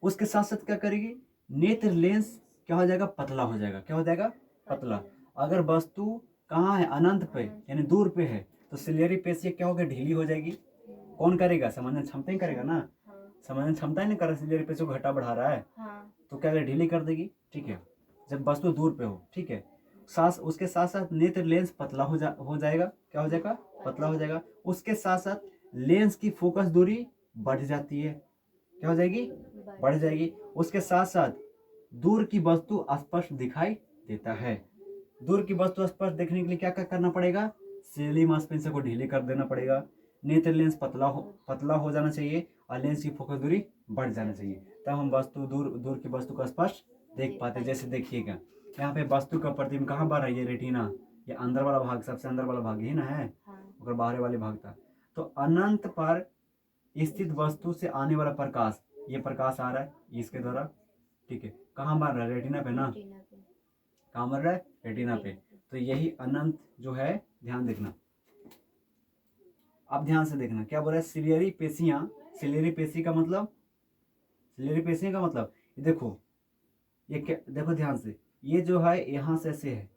उसके साथ साथ क्या करेगी, नेत्र लेंस क्या हो जाएगा, पतला हो जाएगा। क्या हो जाएगा, पतला। अगर वस्तु कहाँ है, अनंत पे यानी दूर पे है, तो सिलियरी पेशियां क्या होगी, ढीली हो जाएगी। कौन करेगा, समंजन क्षमता ही करेगा ना। समंजन क्षमता ही नहीं कर रहा, सिलियरी पेशियों को घटा बढ़ा रहा है, तो क्या करेगा, ढीली कर देगी, ठीक है, जब वस्तु दूर पे हो, ठीक है। साथ उसके साथ साथ नेत्र लेंस पतला हो जाएगा। क्या हो जाएगा, पतला हो जाएगा। उसके साथ साथ लेंस की फोकस दूरी बढ़ जाती है। क्या हो जाएगी, बढ़ जाएगी। उसके साथ साथ दूर की वस्तु स्पष्ट दिखाई देता है। दूर की वस्तु स्पष्ट देखने के लिए क्या क्या करना पड़ेगा, सिलियरी मांसपेशियों को ढीले कर देना पड़ेगा। नेत्र लेंस पतला हो जाना चाहिए और लेंस की फोकस दूरी बढ़ जाना चाहिए, तब हम वस्तु दूर की वस्तु को स्पष्ट देख पाते हैं। जैसे देखिएगा यहाँ पे वस्तु का प्रतिबिंब कहाँ बन रहा है, ये रेटिना, ये अंदर वाला भाग, सबसे अंदर वाला भाग ही ना है, और बाहर वाले भाग था। तो अनंत पर स्थित वस्तु से आने वाला प्रकाश, ये प्रकाश आ रहा है इसके द्वारा, ठीक है, कहाँ बन रहा है, रेटिना पे ना, कहाँ बन रहा है, रेटिना पे। तो यही अनंत जो है, ध्यान देखना, अब ध्यान से देखना क्या बोल रहा है, सिलियरी पेशियां, सिलियरी पेशी का मतलब, सिलियरी पेशियां का मतलब, ये देखो, ये क्या, देखो ध्यान से, ये जो है यहाँ से ऐसे है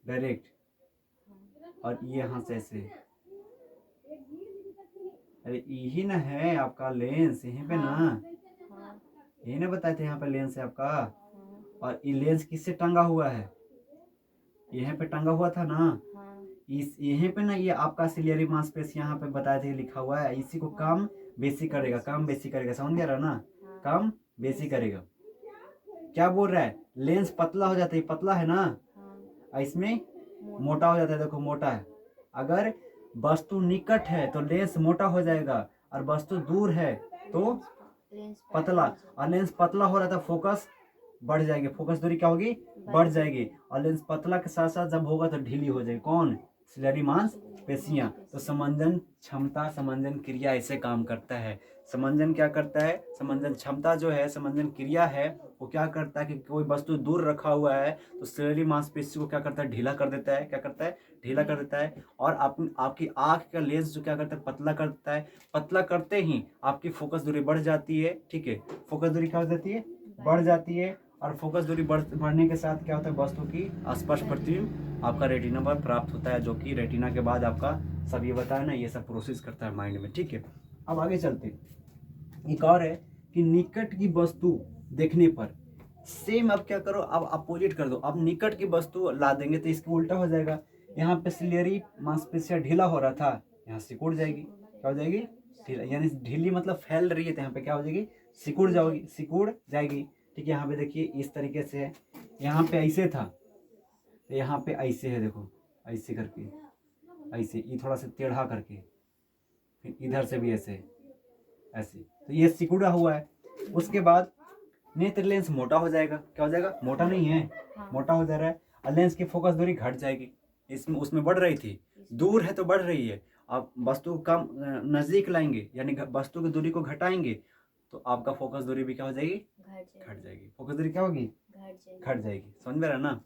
डायरेक्ट, और ये यहाँ से ऐसे है। अरे यही ना है आपका लेंस, यहीं पे ना, यही ना बताए थे, यहाँ पे लेंस है आपका। और ये लेंस किससे टंगा हुआ है, यहाँ पे टंगा हुआ था ना, इस यहीं पे ना, ये आपका सिलियरी मांसपेशी यहाँ पे बताए थे, लिखा हुआ है, इसी को कम बेसी करेगा, कम बेसी करेगा, समझ गया रहा ना, कम बेसी करेगा। क्या बोल रहा है, लेंस पतला हो जाता है, पतला है ना, और इसमें मोटा हो जाता है, देखो मोटा है। अगर वस्तु निकट है तो लेंस मोटा हो जाएगा, और वस्तु दूर है तो पतला, और लेंस पतला हो रहा था, फोकस बढ़ जाएगी, फोकस दूरी क्या होगी, बढ़ जाएगी। और लेंस पतला के साथ साथ जब होगा तो ढीली हो जाएगी, कौन, सिलियरी मांसपेशियां। तो समंजन क्षमता, समंजन क्रिया ऐसे काम करता है। समंजन क्या करता है, समंजन क्षमता जो है, समंजन क्रिया है, वो क्या करता है कि कोई वस्तु दूर रखा हुआ है तो सिलियरी मांसपेशी को क्या करता है, ढीला कर देता है। क्या करता है, ढीला कर देता है। और आपकी आंख का लेंस जो क्या करता है, पतला कर देता है। पतला करते ही आपकी फोकस दूरी बढ़ जाती है, ठीक है, फोकस दूरी क्या हो जाती है, बढ़ जाती है। और फोकस दूरी बढ़ने के साथ क्या होता है, वस्तु की स्पष्ट प्रतिबिंब आपका रेटिना पर प्राप्त होता है, जो कि रेटिना के बाद आपका सब ये बताया ना, ये सब प्रोसेस करता है माइंड में, ठीक है। अब आगे चलते, एक और है कि निकट की वस्तु देखने पर सेम, अब क्या करो, अब अपोजिट कर दो, अब निकट की वस्तु ला देंगे तो इसका उल्टा हो जाएगा। यहाँ पे सिलियरी मांसपेशियां ढीला हो रहा था, यहाँ सिकुड़ जाएगी। क्या हो जाएगी, ढीला, यानी ढीली मतलब फैल रही है, तो यहाँ पे क्या हो जाएगी, सिकुड़ जाएगी, सिकुड़ जाएगी, ठीक है। यहाँ पे देखिए इस तरीके से है, यहाँ पे ऐसे था तो यहाँ पे ऐसे है, देखो ऐसे करके, ऐसे, ये थोड़ा सा टेढ़ा करके, फिर इधर से भी ऐसे ऐसे, तो ये सिकुड़ा हुआ है। उसके बाद नेत्र लेंस मोटा हो जाएगा। क्या हो जाएगा, मोटा नहीं है, मोटा हो जा रहा है, और लेंस की फोकस दूरी घट जाएगी। इसमें उसमें बढ़ रही थी, दूर है तो बढ़ रही है। आप वस्तु को कम नजदीक लाएंगे, यानी वस्तु की दूरी को घटाएंगे, तो आपका फोकस दूरी भी क्या हो जाएगी, घट जाएगी। फोकस दूरी क्या होगी, घट जाएगी, समझ में रहा ना।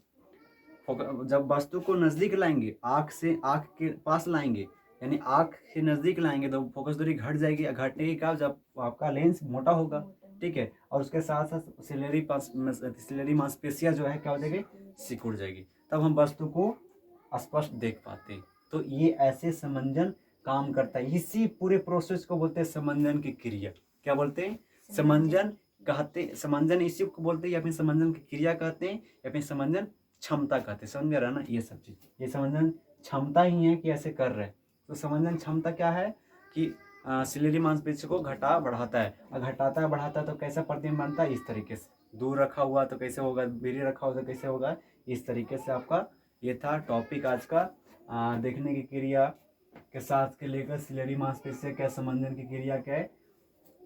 जब वस्तु को नजदीक लाएंगे, आंख से आंख के पास लाएंगे, यानी आंख से नजदीक लाएंगे, तो फोकस दूरी घट जाएगी। घटने की कब, जब आपका लेंस मोटा होगा, ठीक है। और उसके साथ साथ सिलियरी मांसपेशियां जो है क्या हो जाएगी, सिकुड़ जाएगी, तब हम वस्तु को स्पष्ट देख पाते हैं। तो ये ऐसे समंजन काम करता है। इसी पूरे प्रोसेस को बोलते हैं समंजन की क्रिया। क्या बोलते हैं, समंजन कहते, समंजन इसी को बोलते हैं, या फिर समंजन की क्रिया कहते हैं, या फिर समंजन क्षमता कहते हैं। समझ में रहा ना, ये सब चीज, ये समंजन क्षमता ही है कि ऐसे कर रहे हैं। तो समंजन क्षमता क्या है कि सिलियरी मांसपेशी को घटा बढ़ाता है, और घटाता है बढ़ाता है तो कैसा प्रतिबिंब बनता है, इस तरीके से। दूर रखा हुआ तो कैसे होगा, बेरी रखा हुआ तो कैसे होगा, इस तरीके से। आपका ये था टॉपिक आज का, देखने की क्रिया के साथ के लेकर सिलियरी मांसपेशी क्या समंजन की क्रिया क्या है।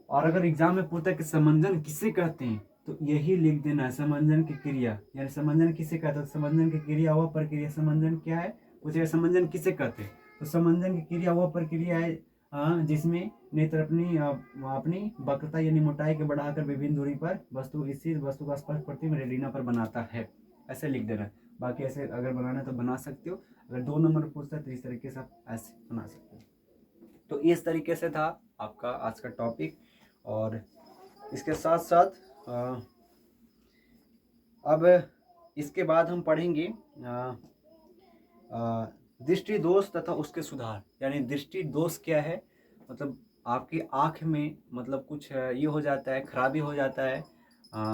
और अगर एग्जाम में पूछता है कि समंजन किसे कहते हैं, तो यही लिख देना है, समंजन की क्रिया, यानी समंजन किसे कहते हैं, समंजन की क्रिया वह प्रक्रिया, समंजन क्या है पूछेगा, समंजन किसे कहते हैं। तो समंजन की क्रिया वह प्रक्रिया है जिसमें नेत्र अपनी वक्रता यानी मोटाई के बढ़ाकर विभिन्न दूरी पर इसी वस्तु का स्पष्ट प्रतिबिंब रेटिना पर बनाता है। ऐसे लिख देना है। बाकी ऐसे अगर बनाना है तो बना सकते हो। अगर 2 नंबर पूछता है तो इस तरीके से आप ऐसे बना सकते हो। तो इस तरीके से था आपका आज का टॉपिक। और इसके साथ साथ अब इसके बाद हम पढ़ेंगे दृष्टि दोष तथा उसके सुधार। यानी दृष्टि दोष क्या है, मतलब आपकी आँख में मतलब कुछ ये हो जाता है, खराबी हो जाता है,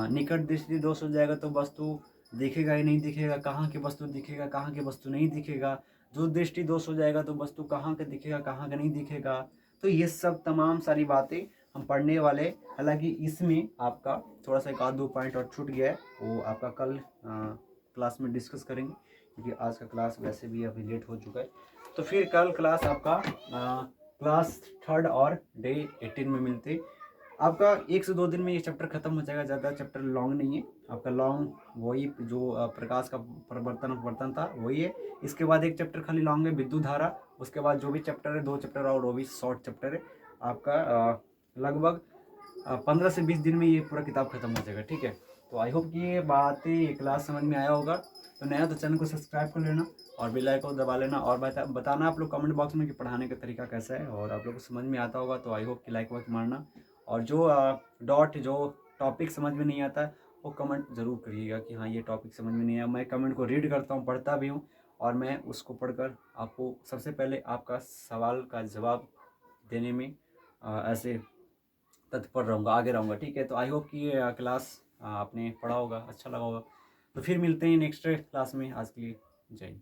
निकट दृष्टि दोष हो जाएगा तो वस्तु दिखेगा ही नहीं दिखेगा, कहाँ की वस्तु दिखेगा, कहाँ की वस्तु नहीं दिखेगा। जो दृष्टि दोष हो जाएगा तो वस्तु कहाँ का दिखेगा, कहाँ का नहीं दिखेगा। तो ये सब तमाम सारी बातें हम पढ़ने वाले। हालांकि इसमें आपका थोड़ा सा एक आध दो पॉइंट और छूट गया है, वो आपका कल क्लास में डिस्कस करेंगे, क्योंकि आज का क्लास वैसे भी अभी लेट हो चुका है। तो फिर कल क्लास आपका क्लास 3 और डे 18 में मिलते। आपका 1 से 2 दिन में ये चैप्टर खत्म हो जाएगा, ज़्यादा चैप्टर लॉन्ग नहीं है आपका। लॉन्ग वही जो प्रकाश का प्रवर्तन था वही है। इसके बाद एक चैप्टर खाली लॉन्ग है, विद्युत धारा। उसके बाद जो भी चैप्टर है 2 चैप्टर और वो भी शॉर्ट चैप्टर है आपका। लगभग 15 से 20 दिन में ये पूरा किताब खत्म हो जाएगा, ठीक है। तो आई होप कि ये बातें ये क्लास समझ में आया होगा। तो नया तो चैनल को सब्सक्राइब कर लेना और बेल आइकन को दबा लेना, और बताना आप लोग कमेंट बॉक्स में कि पढ़ाने का तरीका कैसा है, और आप लोग को समझ में आता होगा तो आई होप कि लाइक वाइक मारना। और जो जो टॉपिक समझ में नहीं आता वो कमेंट ज़रूर करिएगा कि हाँ ये टॉपिक समझ में नहीं आया। मैं कमेंट को रीड करता हूँ, पढ़ता भी हूँ, और मैं उसको पढ़कर आपको सबसे पहले आपका सवाल का जवाब देने में ऐसे तत्पर रहूँगा, आगे रहूँगा, ठीक है। तो आई होप कि ये क्लास आपने पढ़ा होगा, अच्छा लगा होगा। तो फिर मिलते हैं नेक्स्ट क्लास में। आज के लिए जय हिंद।